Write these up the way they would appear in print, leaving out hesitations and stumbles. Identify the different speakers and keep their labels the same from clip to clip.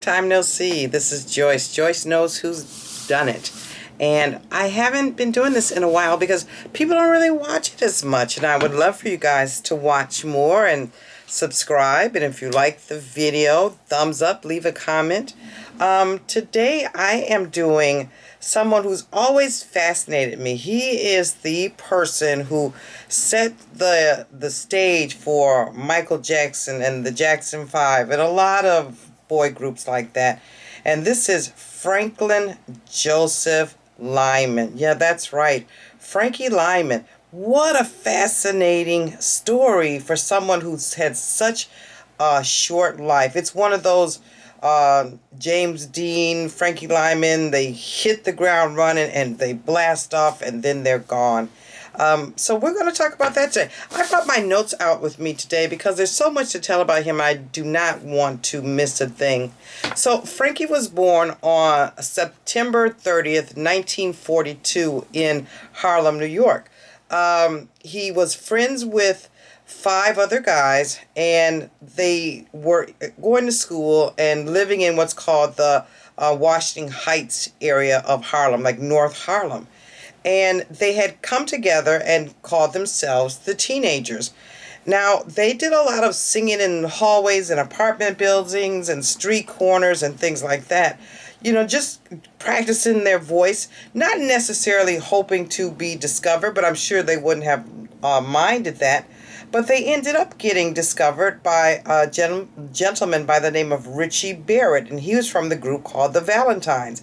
Speaker 1: Time no see. This is Joyce. Joyce knows who's done it. And I haven't been doing this in a while because people don't really watch it as much. And I would love for you guys to watch more and subscribe. And if you like the video, thumbs up, leave a comment. Today I am doing someone who's always fascinated me. He is the person who set the stage for Michael Jackson and the Jackson 5 and a lot of boy groups like that. And this is Franklin Joseph Lymon. Yeah, that's right. Frankie Lymon. What a fascinating story for someone who's had such a short life. It's one of those James Dean, Frankie Lymon, they hit the ground running and they blast off and then they're gone. So we're going to talk about that today. I brought my notes out with me today because there's so much to tell about him. I do not want to miss a thing. So Frankie was born on September 30th, 1942 in Harlem, New York. He was friends with 5 other guys, and they were going to school and living in what's called the Washington Heights area of Harlem, like North Harlem. And they had come together and called themselves the Teenagers. Now, they did a lot of singing in hallways and apartment buildings and street corners and things like that. You know, just practicing their voice, not necessarily hoping to be discovered, but I'm sure they wouldn't have minded that. But they ended up getting discovered by a gentleman by the name of Richie Barrett, and he was from the group called the Valentines.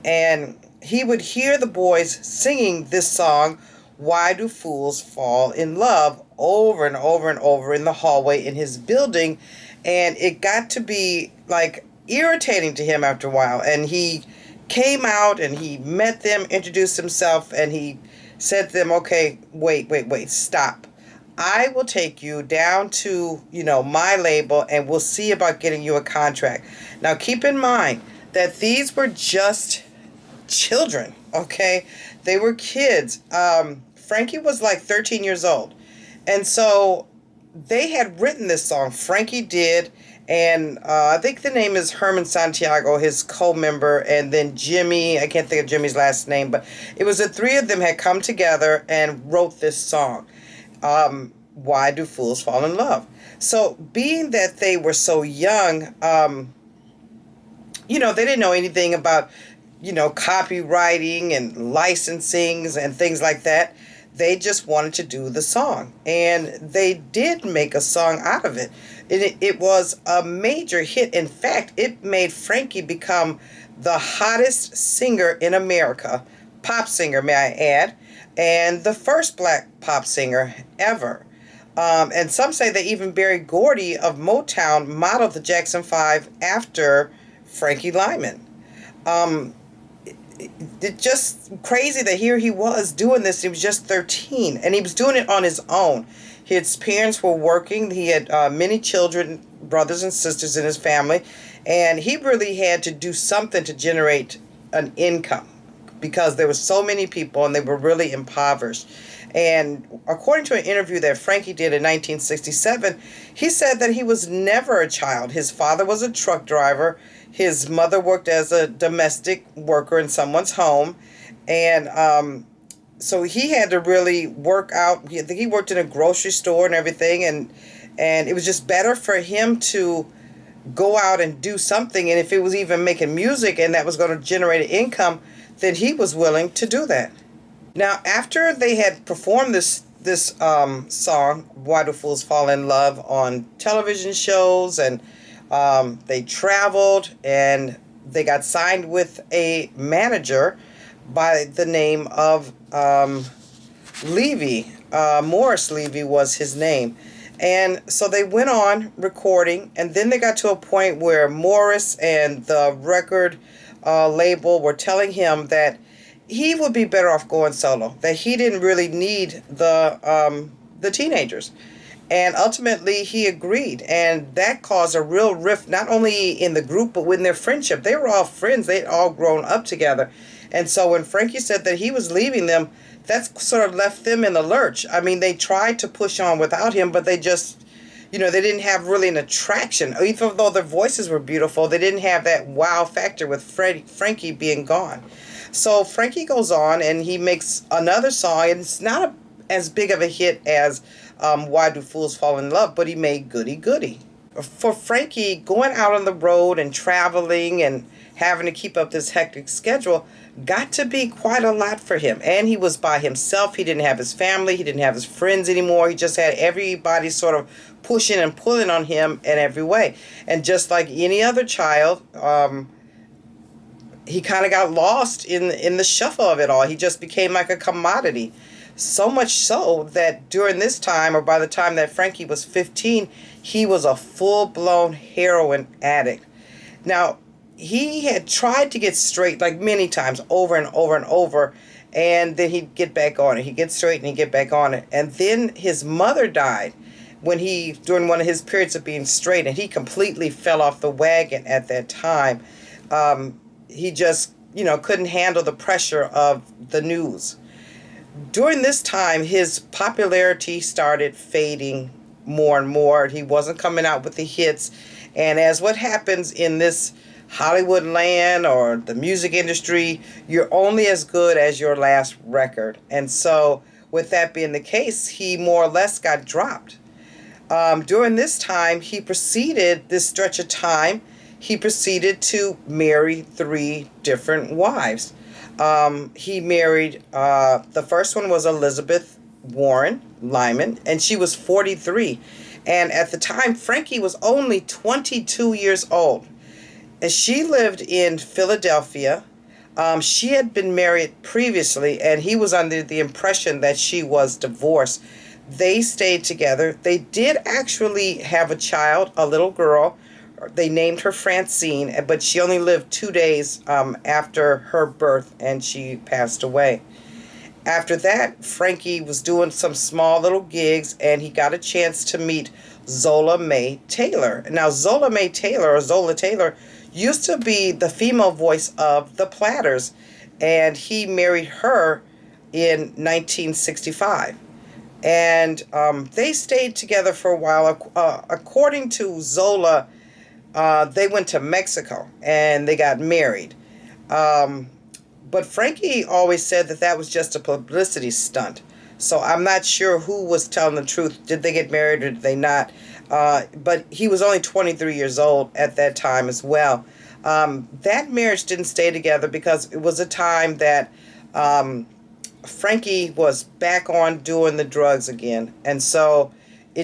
Speaker 1: And he would hear the boys singing this song, "Why Do Fools Fall in Love," over and over and over in the hallway in his building. And it got to be like irritating to him after a while. And he came out and he met them, introduced himself, and he said to them, "Okay, wait, stop. I will take you down to, my label and we'll see about getting you a contract." Now keep in mind that these were just children, okay? They were kids. Frankie was like 13 years old. And so they had written this song. Frankie did. And I think the name is Herman Santiago, his co-member, and then Jimmy. I can't think of Jimmy's last name, but it was the 3 of them had come together and wrote this song. Why Do Fools Fall in Love? So being that they were so young, they didn't know anything about copywriting and licensings and things like that. They just wanted to do the song. And they did make a song out of it. It was a major hit. In fact, it made Frankie become the hottest singer in America. Pop singer, may I add. And the first black pop singer ever. And some say that even Berry Gordy of Motown modeled the Jackson 5 after Frankie Lymon. It's just crazy that here he was doing this. He was just 13, and he was doing it on his own. His parents were working. He had many children, brothers and sisters in his family, and he really had to do something to generate an income because there were so many people and they were really impoverished. And according to an interview that Frankie did in 1967, he said that he was never a child. His father was a truck driver. His mother worked as a domestic worker in someone's home. And so he had to really work out. I think he worked in a grocery store and everything. And it was just better for him to go out and do something. And if it was even making music and that was going to generate an income, then he was willing to do that. Now, after they had performed this song, "Why Do Fools Fall in Love," on television shows, and they traveled and they got signed with a manager by the name of Levy. Morris Levy was his name. And so they went on recording, and then they got to a point where Morris and the record label were telling him that he would be better off going solo, that he didn't really need the Teenagers. And ultimately he agreed, and that caused a real rift, not only in the group but within their friendship. They were all friends. They'd all grown up together. And so when Frankie said that he was leaving them, that sort of left them in the lurch. I mean, they tried to push on without him, but they just you know, they didn't have really an attraction. Even though their voices were beautiful, they didn't have that wow factor with Frankie being gone. So Frankie goes on and he makes another song, and it's not as big of a hit as Why Do Fools Fall in Love, but he made Goody Goody. For Frankie, going out on the road and traveling and having to keep up this hectic schedule got to be quite a lot for him. And he was by himself. He didn't have his family. He didn't have his friends anymore. He just had everybody sort of pushing and pulling on him in every way. And just like any other child, he kind of got lost in the shuffle of it all. He just became like a commodity. So much so that during this time, or by the time that Frankie was 15, he was a full-blown heroin addict. Now, he had tried to get straight like many times, over and over and over, and then he'd get back on it. He'd get straight and he'd get back on it. And then his mother died during one of his periods of being straight, and he completely fell off the wagon at that time. He just, you know, couldn't handle the pressure of the news. During this time, his popularity started fading more and more. He wasn't coming out with the hits. And as what happens in this Hollywood land or the music industry, you're only as good as your last record. And so with that being the case, he more or less got dropped. During this time, this stretch of time, he proceeded to marry 3 different wives. He married, the first one was Elizabeth Warren Lymon, and she was 43. And at the time, Frankie was only 22 years old. And she lived in Philadelphia. She had been married previously, and he was under the impression that she was divorced. They stayed together. They did actually have a child, a little girl. They named her Francine, but she only lived 2 days after her birth, and she passed away. After that, Frankie was doing some small little gigs, and he got a chance to meet Zola Mae Taylor. Now, Zola Mae Taylor, or Zola Taylor, used to be the female voice of the Platters, and he married her in 1965. And they stayed together for a while. According to Zola, they went to Mexico and they got married. But Frankie always said that was just a publicity stunt. So I'm not sure who was telling the truth. Did they get married or did they not? But he was only 23 years old at that time as well. That marriage didn't stay together because it was a time that Frankie was back on doing the drugs again. And so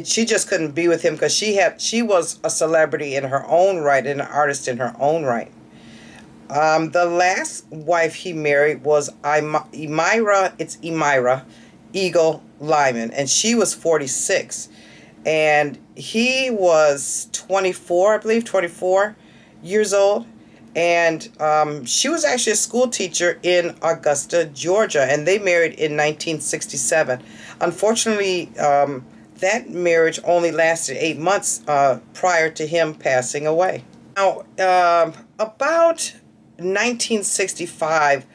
Speaker 1: she just couldn't be with him because she was a celebrity in her own right and an artist in her own right. The last wife he married was Emira Eagle Lymon, and she was 46. And he was 24, I believe, 24 years old. And she was actually a school teacher in Augusta, Georgia, and they married in 1967. Unfortunately, that marriage only lasted 8 months prior to him passing away. Now, about 1965,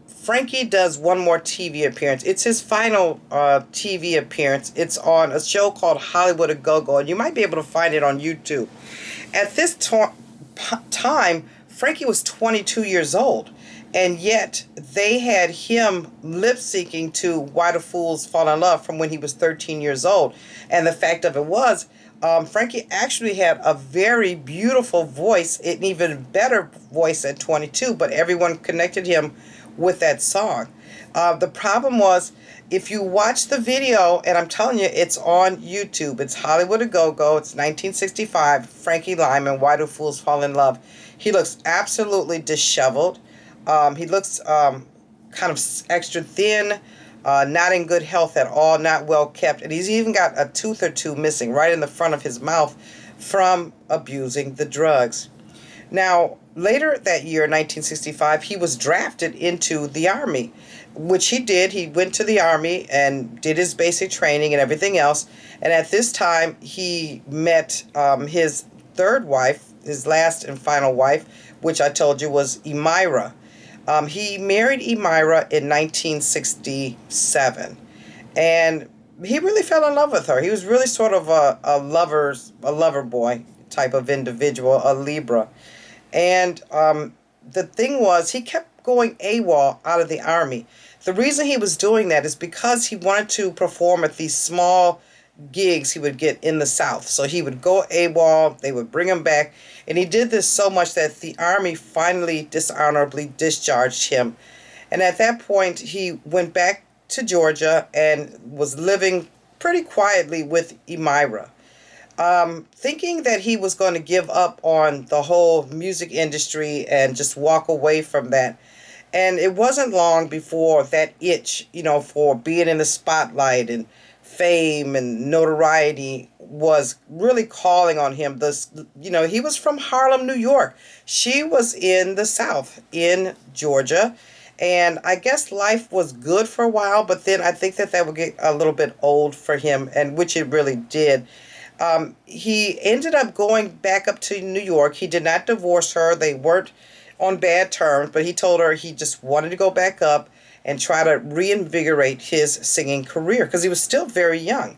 Speaker 1: Frankie does one more TV appearance. It's his final TV appearance. It's on a show called Hollywood A Go-Go, and you might be able to find it on YouTube. At this time, Frankie was 22 years old, and yet they had him lip-syncing to Why Do Fools Fall in Love from when he was 13 years old. And the fact of it was, Frankie actually had a very beautiful voice, an even better voice at 22, but everyone connected him with that song. The problem was, if you watch the video, and I'm telling you, it's on YouTube. It's Hollywood A Go-Go. It's 1965. Frankie Lymon, Why Do Fools Fall in Love. He looks absolutely disheveled. He looks kind of extra thin, not in good health at all, not well kept. And he's even got a tooth or two missing right in the front of his mouth from abusing the drugs. Now, later that year, 1965, he was drafted into the Army, which he did. He went to the Army and did his basic training and everything else. And at this time, he met his third wife, his last and final wife, which I told you was Emira. He married Emira in 1967. And he really fell in love with her. He was really sort of a lover boy type of individual, a Libra. And the thing was, he kept going AWOL out of the Army. The reason he was doing that is because he wanted to perform at these small gigs he would get in the South. So he would go AWOL, they would bring him back, and he did this so much that the Army finally dishonorably discharged him. And at that point, he went back to Georgia and was living pretty quietly with Emira, thinking that he was going to give up on the whole music industry and just walk away from that. And it wasn't long before that itch, for being in the spotlight and fame and notoriety was really calling on him. He was from Harlem, New York. She was in the South, in Georgia. And I guess life was good for a while, but then I think that would get a little bit old for him, and which it really did. He ended up going back up to New York. He did not divorce her. They weren't on bad terms, but he told her he just wanted to go back up and try to reinvigorate his singing career because he was still very young.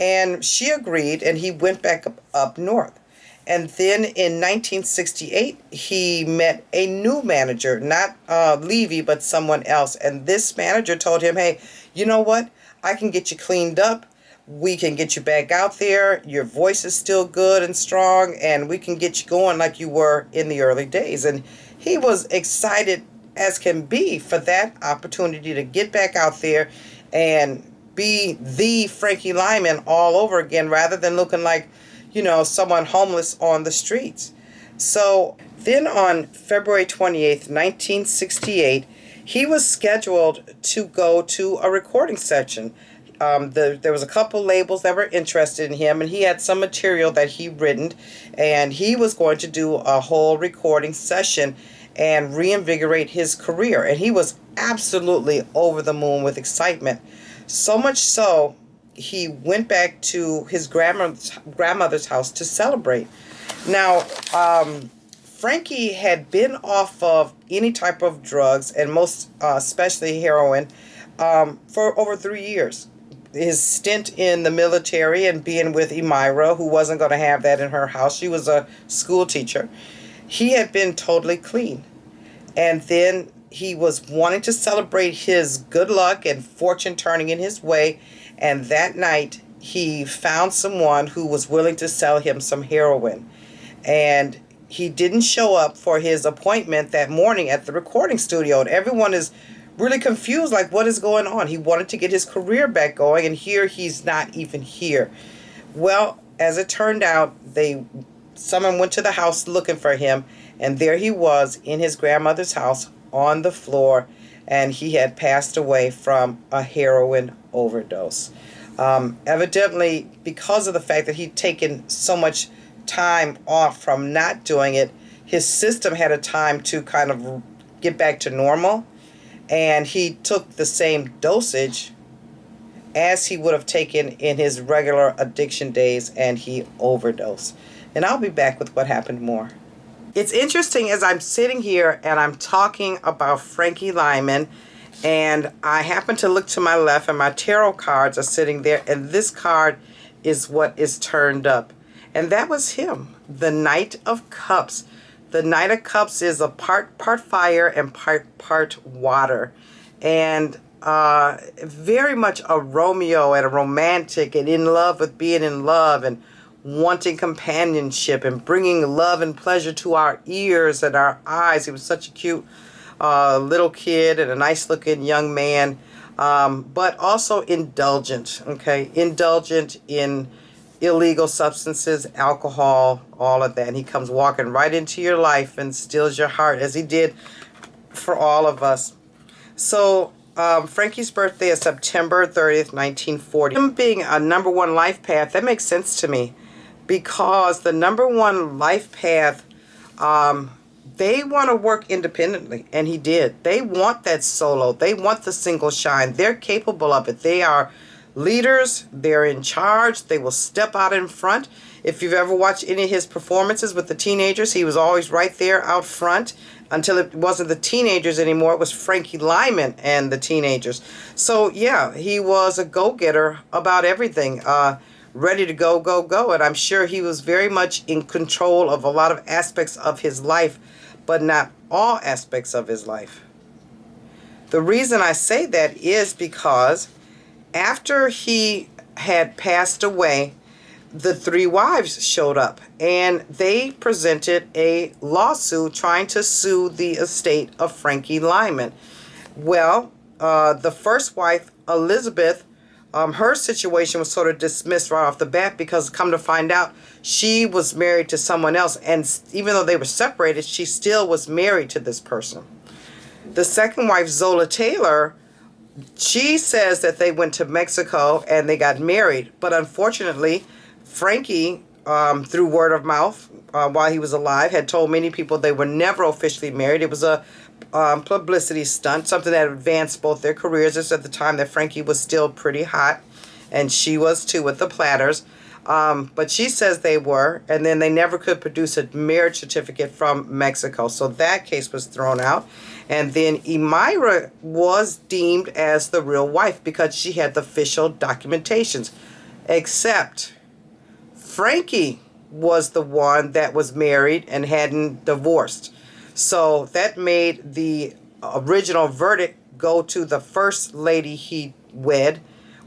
Speaker 1: And she agreed, and he went back up north. And then in 1968, he met a new manager, not Levy, but someone else. And this manager told him, hey, you know what? I can get you cleaned up. We can get you back out there. Your voice is still good and strong, and we can get you going like you were in the early days. And he was excited as can be for that opportunity to get back out there and be the Frankie Lymon all over again, rather than looking like, someone homeless on the streets. So then on February 28th, 1968, he was scheduled to go to a recording session. There was a couple labels that were interested in him, and he had some material that he written, and he was going to do a whole recording session and reinvigorate his career. And he was absolutely over the moon with excitement. So much so, he went back to his grandmother's house to celebrate. Now, Frankie had been off of any type of drugs, and most especially heroin, for over 3 years. His stint in the military and being with Emira, who wasn't going to have that in her house. She was a school teacher. He had been totally clean. And then he was wanting to celebrate his good luck and fortune turning in his way. And that night, he found someone who was willing to sell him some heroin. And he didn't show up for his appointment that morning at the recording studio. And everyone is really confused, like, what is going on? He wanted to get his career back going, and here he's not even here. Well, as it turned out, someone went to the house looking for him, and there he was in his grandmother's house on the floor, and he had passed away from a heroin overdose. Evidently, because of the fact that he'd taken so much time off from not doing it, his system had a time to kind of get back to normal, and he took the same dosage as he would have taken in his regular addiction days, and he overdosed. And I'll be back with what happened more. It's interesting as I'm sitting here and I'm talking about Frankie Lymon, and I happen to look to my left and my tarot cards are sitting there, and this card is what is turned up. And that was him, the Knight of Cups. The Knight of Cups is a part fire and part water, and very much a Romeo and a romantic and in love with being in love and wanting companionship and bringing love and pleasure to our ears and our eyes. He was such a cute little kid and a nice looking young man, but also indulgent, indulgent in illegal substances, alcohol, all of that. And he comes walking right into your life and steals your heart, as he did for all of us. So Frankie's birthday is September 30th, 1940. Him being a number one life path, that makes sense to me, because the number one life path, they want to work independently, and he did. They want that solo. They want the single shine. They're capable of it. They are leaders. They're in charge. They will step out in front. If you've ever watched any of his performances with the teenagers, he was always right there out front, until it wasn't the teenagers anymore. It was Frankie Lymon and the teenagers. So yeah, he was a go-getter about everything, ready to go, go, go. And I'm sure he was very much in control of a lot of aspects of his life, but not all aspects of his life. The reason I say that is because after he had passed away, the three wives showed up and they presented a lawsuit trying to sue the estate of Frankie Lymon. Well, the first wife, Elizabeth, her situation was sort of dismissed right off the bat because, come to find out, she was married to someone else, and even though they were separated, she still was married to this person. The second wife, Zola Taylor, she says that they went to Mexico and they got married, but unfortunately, Frankie, through word of mouth, while he was alive, had told many people they were never officially married. It was a publicity stunt, something that advanced both their careers. This at the time that Frankie was still pretty hot, and she was too with the Platters. But she says they were, and then they never could produce a marriage certificate from Mexico. So that case was thrown out. And then Emira was deemed as the real wife because she had the official documentations. Except Frankie was the one that was married and hadn't divorced. So that made the original verdict go to the first lady he wed,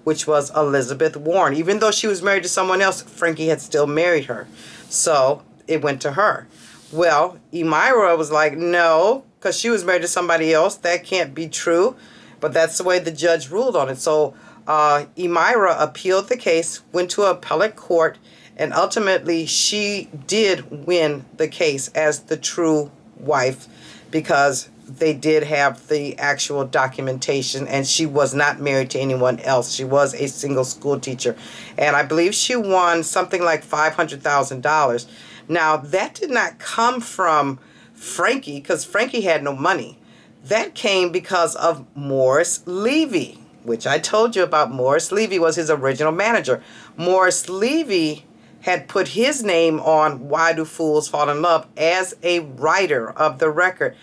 Speaker 1: which was Elizabeth Warren. Even though she was married to someone else, Frankie had still married her. So it went to her. Well, Emira was like, no, because she was married to somebody else. That can't be true. But that's the way the judge ruled on it. So Emira appealed the case, went to appellate court, and ultimately she did win the case as the true wife because they did have the actual documentation, and she was not married to anyone else. She was a single school teacher, and I believe she won something like $500,000. Now, that did not come from Frankie because Frankie had no money. That came because of Morris Levy, which I told you about. Morris Levy was his original manager. Morris Levy had put his name on Why Do Fools Fall in Love as a writer of the record.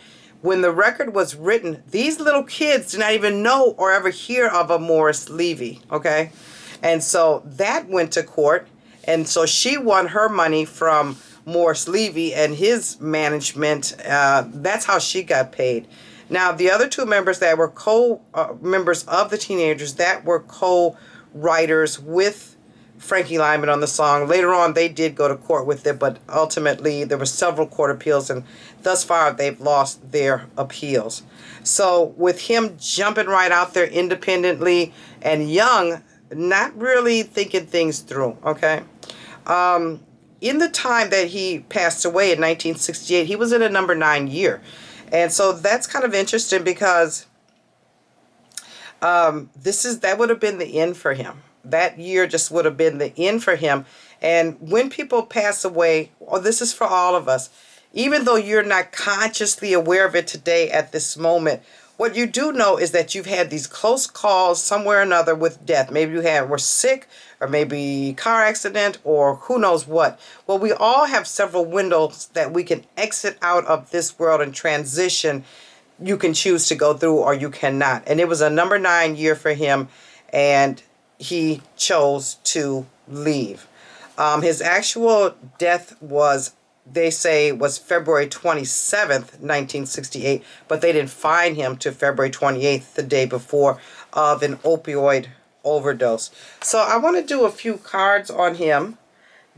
Speaker 1: When the record was written, these little kids did not even know or ever hear of a Morris Levy, okay? And so that went to court, and so she won her money from Morris Levy and his management. That's how she got paid. Now, the other two members that were co-members of the Teenagers, that were co-writers with Frankie Lymon on the song. Later on, they did go to court with it, but ultimately there were several court appeals, and thus far they've lost their appeals. So with him jumping right out there independently and young, not really thinking things through, okay? In the time that he passed away in 1968, he was in a number 9 year. And so that's kind of interesting because that would have been the end for him. That year just would have been the end for him. And when people pass away, this is for all of us, even though you're not consciously aware of it today at this moment, what you do know is that you've had these close calls somewhere or another with death. Maybe you were sick, or maybe car accident, or who knows what. Well, we all have several windows that we can exit out of this world and transition. You can choose to go through or you cannot. And it was a number 9 year for him, and he chose to leave. His actual death was, they say, was February 27th, 1968, but they didn't find him till February 28th, the day before, of an opioid overdose. So I want to do a few cards on him,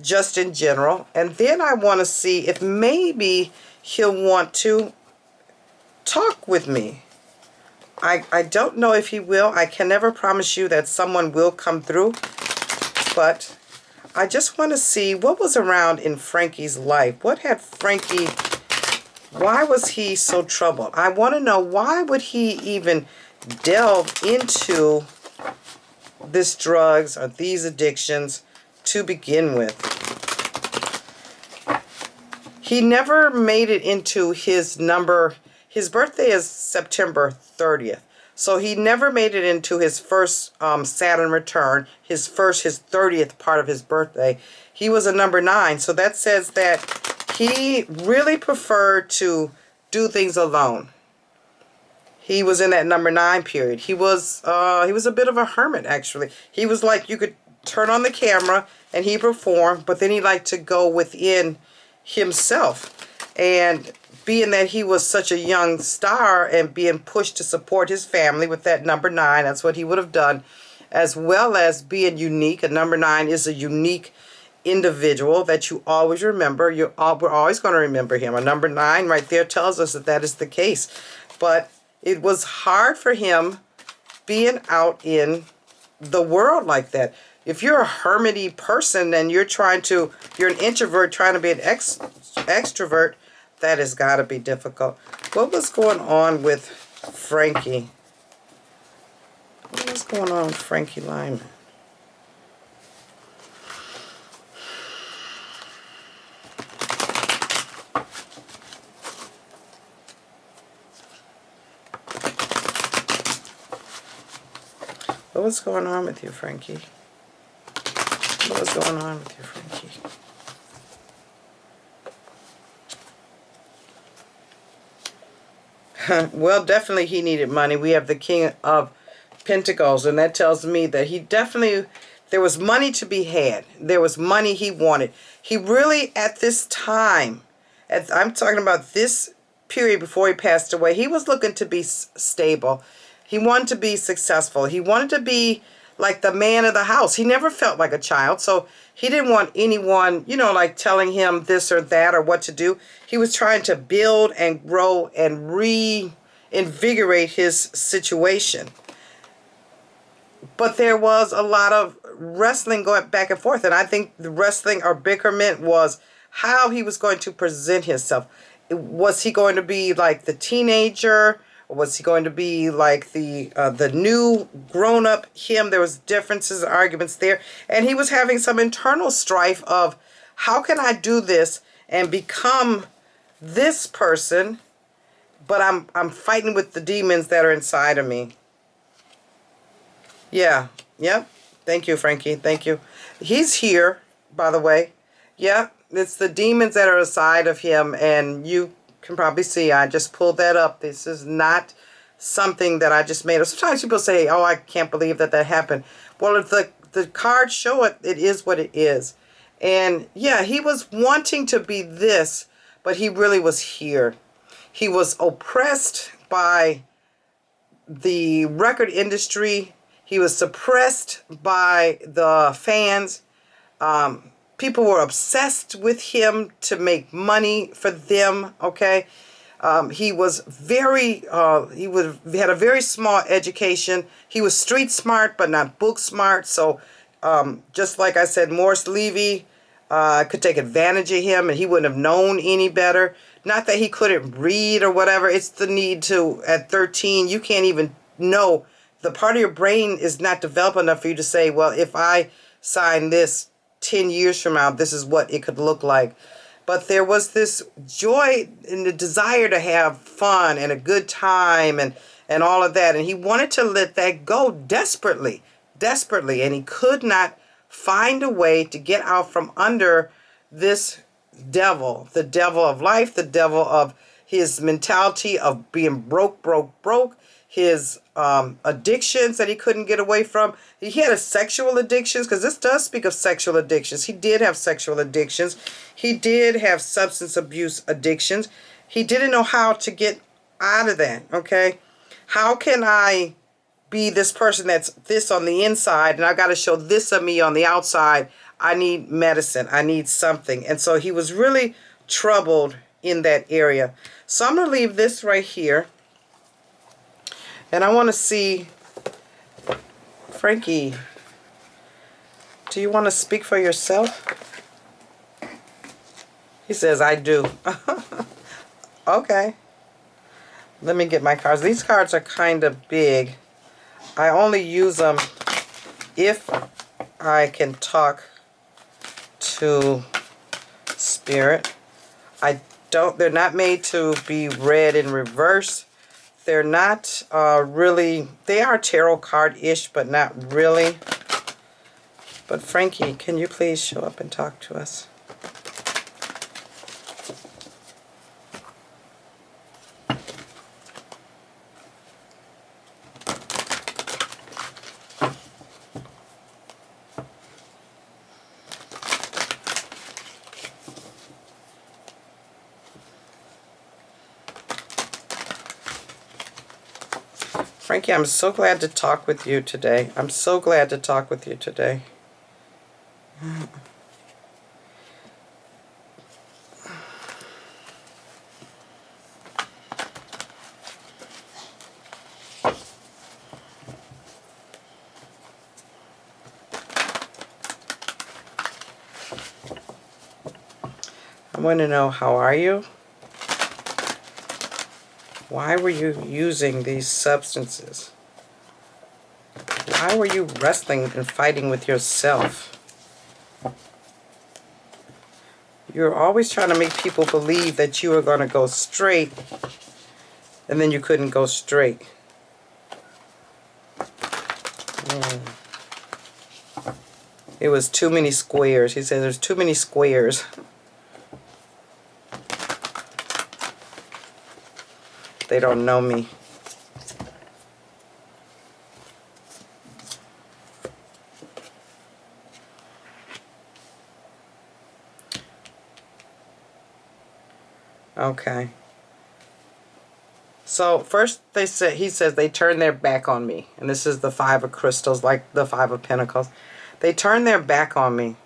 Speaker 1: just in general, and then I want to see if maybe he'll want to talk with me. I don't know if he will. I can never promise you that someone will come through, but I just want to see what was around in Frankie's life. What had Frankie, why was he so troubled? I want to know, why would he even delve into this drugs or these addictions to begin with? He never made it into his number. His birthday is September 30th. So he never made it into his first Saturn return, his 30th part of his birthday. He was a number 9. So that says that he really preferred to do things alone. He was in that number 9 period. He was a bit of a hermit, actually. He was like, you could turn on the camera and he performed, but then he liked to go within himself. And being that he was such a young star and being pushed to support his family with that number 9, that's what he would have done, as well as being unique. A number 9 is a unique individual that you always remember. We're always going to remember him. A number 9 right there tells us that that is the case. But it was hard for him being out in the world like that. If you're a hermity person and you're an introvert trying to be an extrovert, that has got to be difficult. What was going on with Frankie? What was going on with Frankie Lymon? What was going on with you, Frankie? What was going on with you, Frankie? Well, definitely he needed money. We have the King of Pentacles, and that tells me that he definitely, there was money to be had. There was money he wanted. He really, at this time, I'm talking about this period before he passed away, he was looking to be stable. He wanted to be successful. He wanted to be like the man of the house. He never felt like a child, so he didn't want anyone, you know, like telling him this or that or what to do. He was trying to build and grow and reinvigorate his situation. But there was a lot of wrestling going back and forth, and I think the wrestling or bickerment was how he was going to present himself. Was he going to be like the teenager? Or was he going to be like the new grown-up him? There was differences, arguments there. And he was having some internal strife of, how can I do this and become this person, but I'm fighting with the demons that are inside of me. Yeah. Yep. Thank you, Frankie. Thank you. He's here, by the way. Yeah. It's the demons that are inside of him, and you can probably see I just pulled that up. This is not something that I just made up. Sometimes people say, oh, I can't believe that happened. Well, if the cards show it, it is what it is. And yeah, he was wanting to be this, but he really was here. He was oppressed by the record industry. He was suppressed by the fans. People were obsessed with him to make money for them, okay? He was very, he had a very small education. He was street smart, but not book smart. So just like I said, Morris Levy could take advantage of him, and he wouldn't have known any better. Not that he couldn't read or whatever. It's the need to, at 13, you can't even know. The part of your brain is not developed enough for you to say, well, if I sign this 10 years from now, this is what it could look like. But there was this joy and the desire to have fun and a good time and all of that. And he wanted to let that go desperately, desperately. And he could not find a way to get out from under this devil, the devil of life, the devil of his mentality of being broke, his addictions that he couldn't get away from. He had a sexual addictions, because this does speak of sexual addictions. He did have sexual addictions. He did have substance abuse addictions. He didn't know how to get out of that, okay? How can I be this person that's this on the inside, and I got to show this of me on the outside? I need medicine. I need something. And so he was really troubled in that area. So I'm going to leave this right here. And I want to see, Frankie, do you want to speak for yourself? He says, I do. Okay. Let me get my cards. These cards are kind of big. I only use them if I can talk to Spirit. They're not made to be read in reverse. They're not really, they are tarot card-ish, but not really. But Frankie, can you please show up and talk to us? Frankie, I'm so glad to talk with you today. I'm so glad to talk with you today. I want to know, how are you? Why were you using these substances? Why were you wrestling and fighting with yourself? You're always trying to make people believe that you were going to go straight, and then you couldn't go straight. It was too many squares. He said there's too many squares. They don't know me. Okay. So first he says they turned their back on me. And this is the Five of Crystals, like the Five of Pentacles. They turned their back on me.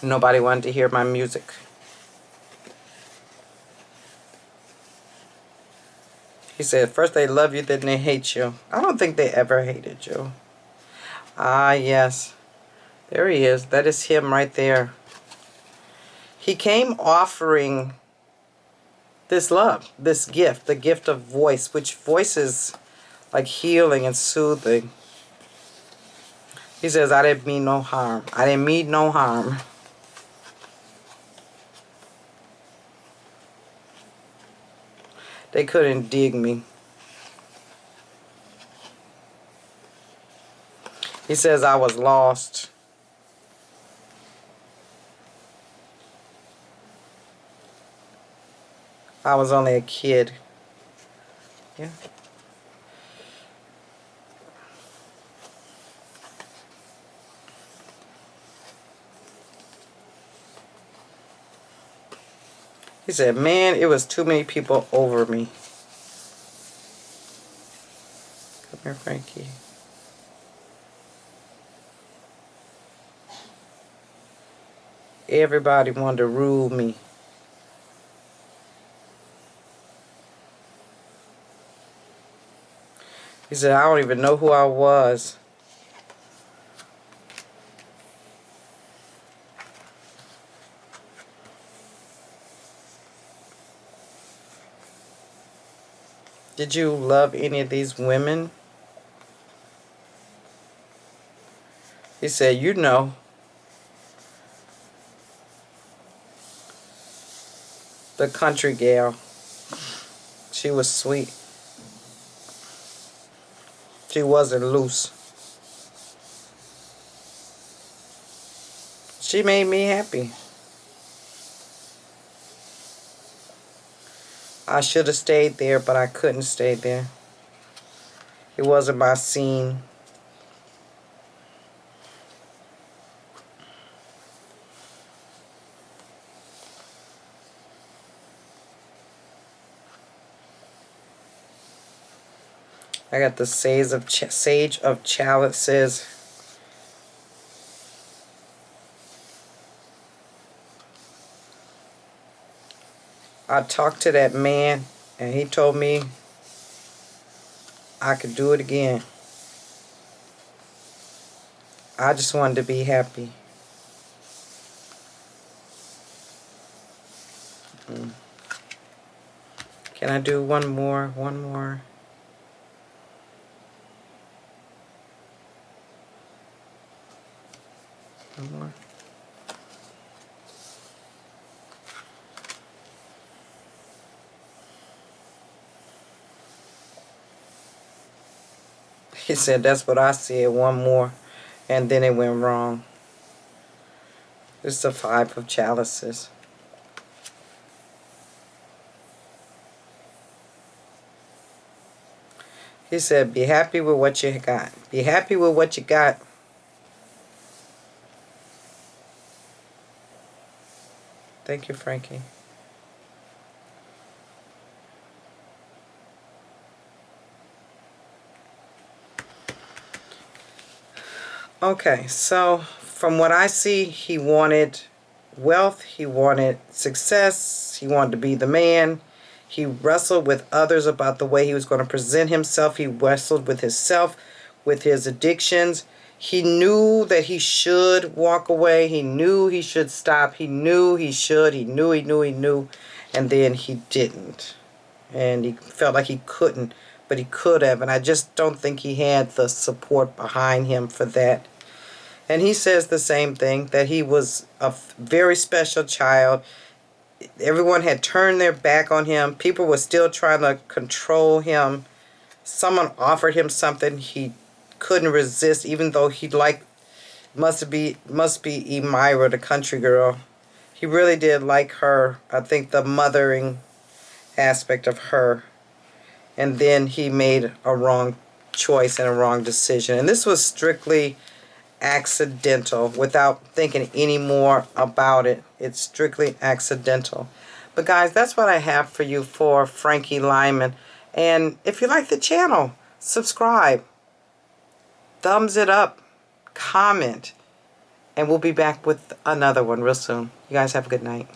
Speaker 1: Nobody wanted to hear my music. He said first they love you, then they hate you. I don't think they ever hated you. Ah, yes. There he is. That is him right there. He came offering this love, this gift, the gift of voice, which voice is like healing and soothing. He says, I didn't mean no harm. I didn't mean no harm. They couldn't dig me. He says, I was lost. I was only a kid. Yeah. He said, man, it was too many people over me. Come here, Frankie. Everybody wanted to rule me. He said, I don't even know who I was. Did you love any of these women? He said, you know. The country gal. She was sweet. She wasn't loose. She made me happy. I should have stayed there, but I couldn't stay there. It wasn't my scene. I got the Sage of Chalices. I talked to that man, and he told me I could do it again. I just wanted to be happy. Can I do one more? One more. One more. He said, that's what I said, one more. And then it went wrong. It's the Five of Chalices. He said, be happy with what you got. Be happy with what you got. Thank you, Frankie. Okay, so from what I see, he wanted wealth, he wanted success, he wanted to be the man. He wrestled with others about the way he was going to present himself. He wrestled with himself, with his addictions. He knew that he should walk away. He knew he should stop. He knew he should. He knew. And then he didn't. And he felt like he couldn't, but he could have. And I just don't think he had the support behind him for that. And he says the same thing, that he was a very special child. Everyone had turned their back on him. People were still trying to control him. Someone offered him something he couldn't resist, even though he liked, must be Emira, the country girl. He really did like her. I think the mothering aspect of her. And then he made a wrong choice and a wrong decision. And this was strictly accidental, without thinking any more about it. It's strictly accidental. But guys, that's what I have for you for Frankie Lymon. And if you like the channel, subscribe, thumbs it up, comment, and we'll be back with another one real soon. You guys have a good night.